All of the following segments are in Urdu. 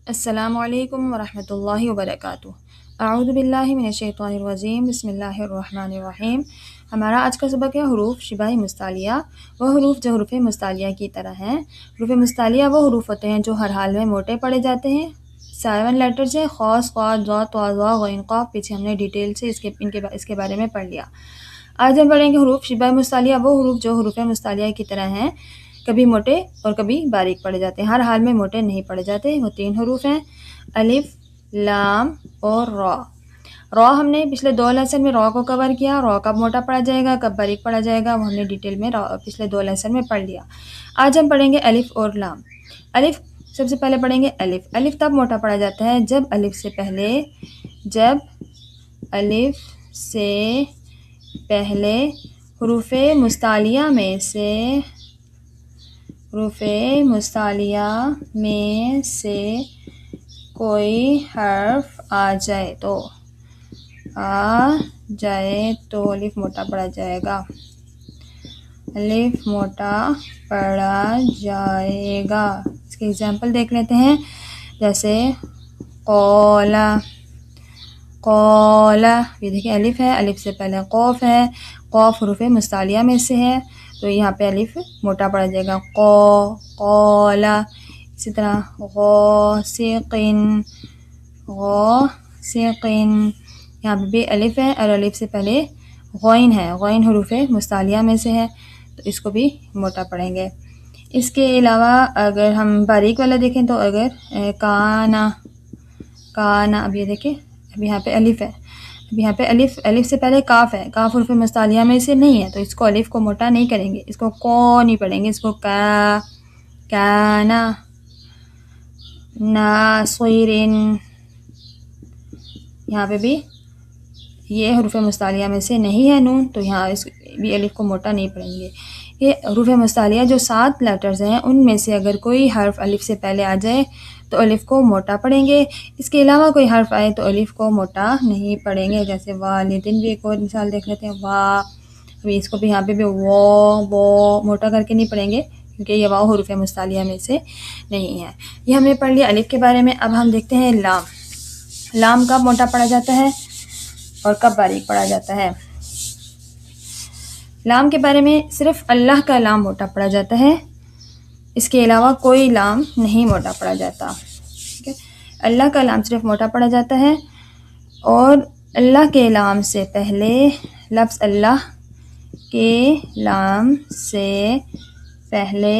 السلام علیکم ورحمۃ اللہ وبرکاتہ۔ اعوذ باللہ من الشیطان الرجیم، بسم اللہ الرحمن الرحیم۔ ہمارا آج کا سبق ہے حروف شبہ مستعلیہ، وہ حروف جو حروف مستعلیہ کی طرح ہیں۔ حروف مستعلیہ وہ حروف ہوتے ہیں جو ہر حال میں موٹے پڑے جاتے ہیں۔ 7 لیٹرز ہیں: خ، ص، ض، ط، ظ، غ، ق۔ پیچھے ہم نے ڈیٹیل سے اس کے بارے میں پڑھ لیا۔ آج ہم پڑھیں گے حروف شبہ مستعلیہ، وہ حروف جو حروف مستعلیہ کی طرح ہیں، کبھی موٹے اور کبھی باریک پڑے جاتے ہیں، ہر حال میں موٹے نہیں پڑے جاتے۔ وہ 3 حروف ہیں: الف، لام اور را۔ را ہم نے پچھلے 2 لیسن میں را کو کور کیا۔ را کب موٹا پڑا جائے گا، کب باریک پڑا جائے گا، وہ ہم نے ڈیٹیل میں پچھلے 2 لیسن میں پڑھ لیا۔ آج ہم پڑھیں گے الف اور لام۔ الف سب سے پہلے پڑھیں گے الف۔ الف تب موٹا پڑا جاتا ہے جب الف سے پہلے حروف مستعلیہ میں سے کوئی حرف آ جائے تو الف موٹا پڑا جائے گا۔ الف موٹا پڑا جائے گا۔ اس کی ایگزامپل دیکھ لیتے ہیں، جیسے قولا، قولا، یہ دیکھیں الف ہے، الف سے پہلے قوف ہے، قوف حروف مستعلیہ میں سے ہے، تو یہاں پہ الف موٹا پڑا جائے گا، قولا۔ اسی طرح غاسقن، غاسقن، یہاں پہ بھی الف ہے اور الف سے پہلے غین ہے، غین حروف مستعلیہ میں سے ہے، تو اس کو بھی موٹا پڑھیں گے۔ اس کے علاوہ اگر ہم باریک والا دیکھیں تو اگر کانا، کانا، اب یہ دیکھیں، اب یہاں پہ الف ہے، اب یہاں پہ الف سے پہلے کاف ہے، کاف حروف مستعلیہ میں سے نہیں ہے، تو اس کو الف کو موٹا نہیں کریں گے، اس کو کو نہیں پڑھیں گے، اس کو کانا ناصرین۔ یہاں پہ بھی یہ حروف مستعلیہ میں سے نہیں ہے نون، تو یہاں اس بھی الف کو موٹا نہیں پڑھیں گے۔ یہ حروف مستعلیہ جو 7 لیٹرز ہیں، ان میں سے اگر کوئی حرف الف سے پہلے آ جائے تو الف کو موٹا پڑھیں گے، اس کے علاوہ کوئی حرف آئے تو الف کو موٹا نہیں پڑھیں گے۔ جیسے والدین بھی ایک اور مثال دیکھ لیتے ہیں، وا، ابھی اس کو بھی یہاں پہ بھی وہ موٹا کر کے نہیں پڑھیں گے کیونکہ یہ واو حروف مستعلیہ میں سے نہیں ہے۔ یہ ہم نے پڑھ لیا الف کے بارے میں۔ اب ہم دیکھتے ہیں لام۔ لام کب موٹا پڑا جاتا ہے اور کب باریک پڑا جاتا ہے۔ لام کے بارے میں صرف اللہ کا لام موٹا پڑا جاتا ہے، اس کے علاوہ کوئی لام نہیں موٹا پڑا جاتا۔ ٹھیک ہے، اللہ کا لام صرف موٹا پڑا جاتا ہے، اور اللہ کے لام سے پہلے، لفظ اللہ کے لام سے پہلے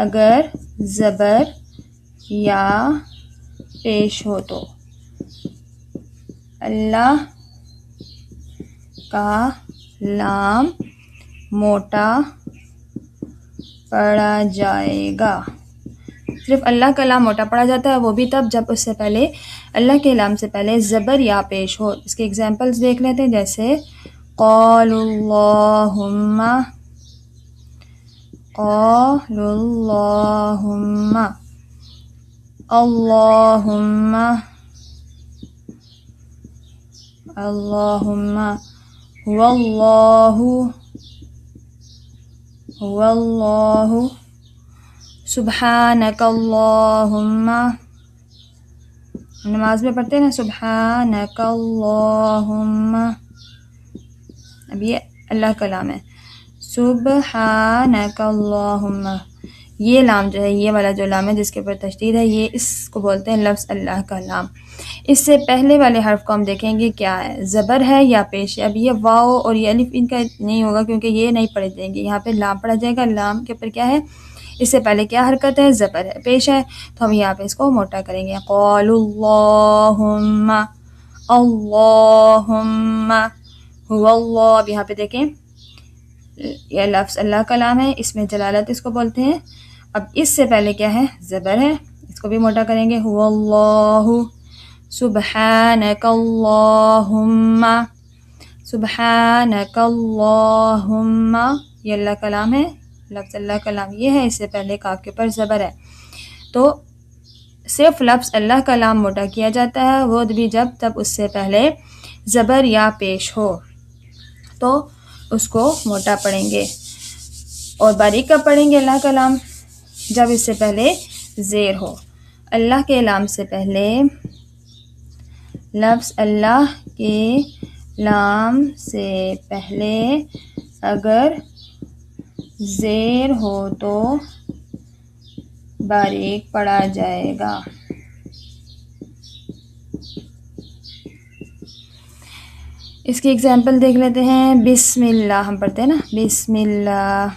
اگر زبر یا پیش ہو تو اللہ کا لام موٹا پڑا جائے گا۔ صرف اللہ کا لام موٹا پڑا جاتا ہے، وہ بھی تب جب اس سے پہلے، اللہ کے لام سے پہلے زبر یا پیش ہو۔ اس کے ایگزامپلز دیکھ لیتے ہیں، جیسے قالوا اللہم، قالوا اللہم، اللہم، اللہم، هو اللہ، هو اللہ، سبحانک اللہم، نماز میں پڑھتے ہیں نا سبحانک اللہم، اب یہ اللہ کا لام ہے، سبحانک اللہم۔ یہ لام جو ہے، یہ والا جو لام ہے جس کے اوپر تشدید ہے، یہ اس کو بولتے ہیں لفظ اللہ کا لام۔ اس سے پہلے والے حرف کو ہم دیکھیں گے کیا ہے، زبر ہے یا پیش ہے۔ اب یہ واو اور یہ الف ان کا نہیں ہوگا کیونکہ یہ نہیں پڑھے جائیں گے، یہاں پہ لام پڑھا جائے گا۔ لام کے اوپر کیا ہے، اس سے پہلے کیا حرکت ہے، زبر ہے، پیش ہے، تو ہم یہاں پہ اس کو موٹا کریں گے، قالوا اللہم، اللہم، هو اللہ۔ اب یہاں پہ دیکھیں، یہ لفظ اللہ کا لام ہے، اس میں جلالت اس کو بولتے ہیں۔ اب اس سے پہلے کیا ہے، زبر ہے، اس کو بھی موٹا کریں گے، هو اللہ، سبحانک اللہم، سبحانک اللہم، یہ اللہ کا لام ہے، لفظ اللہ کا لام یہ ہے، اس سے پہلے کاف کے اوپر زبر ہے، تو صرف لفظ اللہ کا لام موٹا کیا جاتا ہے، وہ بھی تب اس سے پہلے زبر یا پیش ہو تو اس کو موٹا پڑھیں گے۔ اور باریک کب پڑھیں گے اللہ کا لام، جب اس سے پہلے زیر ہو۔ اللہ کے لام سے پہلے لفظ اللہ کے لام سے پہلے اگر زیر ہو تو باریک پڑھا جائے گا۔ اس کی اگزامپل دیکھ لیتے ہیں۔ بسم اللہ ہم پڑھتے ہیں نا، بسم اللہ۔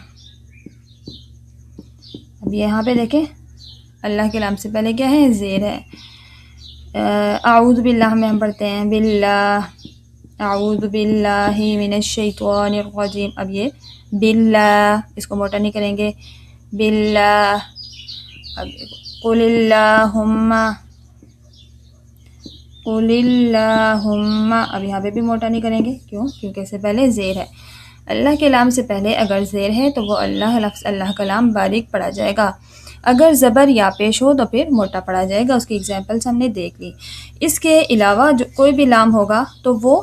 اب یہاں پہ دیکھیں اللہ کے نام سے پہلے کیا ہے؟ زیر ہے۔ اعوذ باللہ میں ہم پڑھتے ہیں باللہ، اعوذ باللہ من الشیطان الرجیم۔ اب یہ باللہ، اس کو موٹا نہیں کریں گے، باللہ۔ اب قل اللہم، قل اللہم، اب یہاں پہ بھی موٹا نہیں کریں گے، کیوں؟ کیونکہ اس سے پہلے زیر ہے۔ اللہ کے لام سے پہلے اگر زیر ہے تو وہ اللہ، لفظ اللہ کا لام باریک پڑھا جائے گا۔ اگر زبر یا پیش ہو تو پھر موٹا پڑھا جائے گا۔ اس کی ایگزامپلس ہم نے دیکھ لی۔ اس کے علاوہ جو کوئی بھی لام ہوگا تو وہ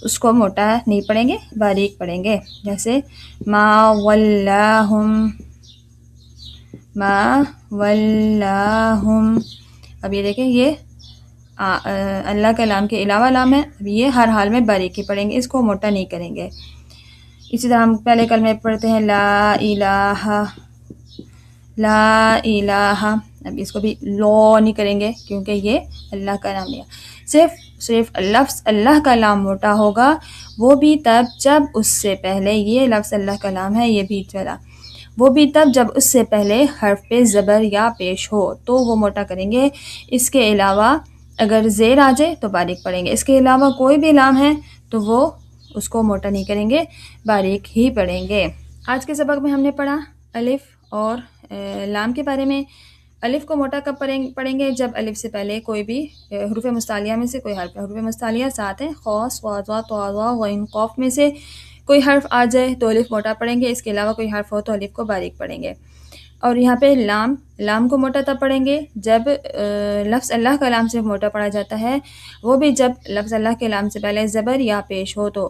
اس کو موٹا نہیں پڑھیں گے، باریک پڑھیں گے۔ جیسے ما ولاہم، ما ولاہم۔ اب یہ دیکھیں یہ اللہ کے لام کے علاوہ لام ہے، اب یہ ہر حال میں باریکی پڑھیں گے، اس کو موٹا نہیں کریں گے۔ اسی طرح ہم پہلے کلمے پڑھتے ہیں لا الہ، لا الہ۔ اب اس کو بھی لو نہیں کریں گے کیونکہ یہ اللہ کا نام ہے۔ صرف لفظ اللہ کا لام موٹا ہوگا، وہ بھی تب جب اس سے پہلے، یہ لفظ اللہ کا لام ہے، یہ بھی چلا، وہ بھی تب جب اس سے پہلے حرف پہ زبر یا پیش ہو تو وہ موٹا کریں گے۔ اس کے علاوہ اگر زیر آ جائے تو باریک پڑھیں گے۔ اس کے علاوہ کوئی بھی لام ہے تو وہ اس کو موٹا نہیں کریں گے، باریک ہی پڑھیں گے۔ آج کے سبق میں ہم نے پڑھا الف اور لام کے بارے میں۔ الف کو موٹا کب پڑھیں گے؟ جب الف سے پہلے کوئی بھی حروف مستعلیہ میں سے کوئی حرف، حروف مستعلیہ ساتھ ہیں، خ، ص، ض، ط، ظ، غین، قاف میں سے کوئی حرف آ جائے تو الف موٹا پڑھیں گے۔ اس کے علاوہ کوئی حرف ہو تو الف کو باریک پڑھیں گے۔ اور یہاں پہ لام کو موٹا تب پڑھیں گے جب لفظ اللہ کا لام سے موٹا پڑھا جاتا ہے، وہ بھی جب لفظ اللہ کے لام سے پہلے زبر یا پیش ہو تو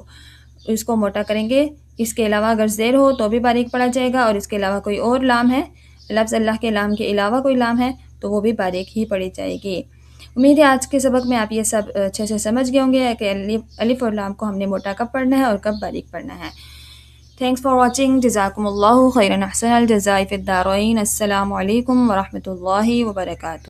اس کو موٹا کریں گے۔ اس کے علاوہ اگر زیر ہو تو بھی باریک پڑھا جائے گا، اور اس کے علاوہ کوئی اور لام ہے، لفظ اللہ کے لام کے علاوہ کوئی لام ہے تو وہ بھی باریک ہی پڑھی جائے گی۔ امید ہے آج کے سبق میں آپ یہ سب اچھے سے سمجھ گئے ہوں گے کہ الف اور لام کو ہم نے موٹا کب پڑھنا ہے اور کب باریک پڑھنا ہے۔ Thanks for watching. جزاکم اللہ خیرا، احسن الجزاء فی الدارین۔ السلام علیکم ورحمۃ اللہ وبرکاتہ۔